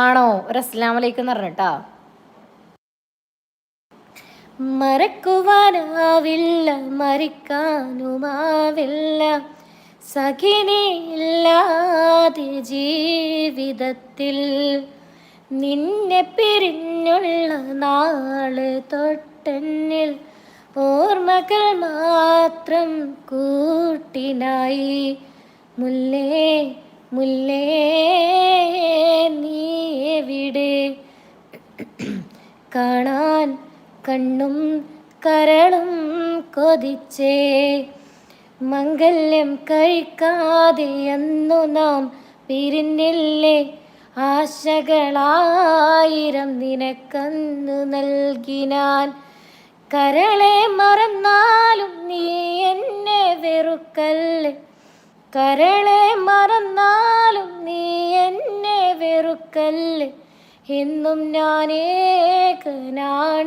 ആണോ? ഒരു അസ്സലാമലൈക്കും എന്ന് പറഞ്ഞിട്ടാ. മറക്കുവാനാവില്ല, മരിക്കാനുമാവില്ല, സഖിനിയില്ലാതെ ജീവിതത്തിൽ. നിന്നെ പിരിഞ്ഞുള്ള നാള് തൊട്ടെന്നിൽ ഓർമ്മകൾ മാത്രം കൂട്ടിനായി. മുല്ലേ മുല്ലേ നീ എവിടെ? കാണാൻ കണ്ണും കരളും കൊതിച്ചേ, മംഗല്യം കഴിക്കാതെ അന്നു നാം പിരിഞ്ഞില്ലേ. ആശകളായിരം നിനക്കന്ന് നൽകി ഞാൻ. കരളെ മറന്നാലും നീ എന്നെ വെറുക്കല്ലേ, കരളെ മറന്നാലും നീ എന്നെ വെറുക്കല്ലേ. എന്നും ഞാൻ ഏകനാണ്.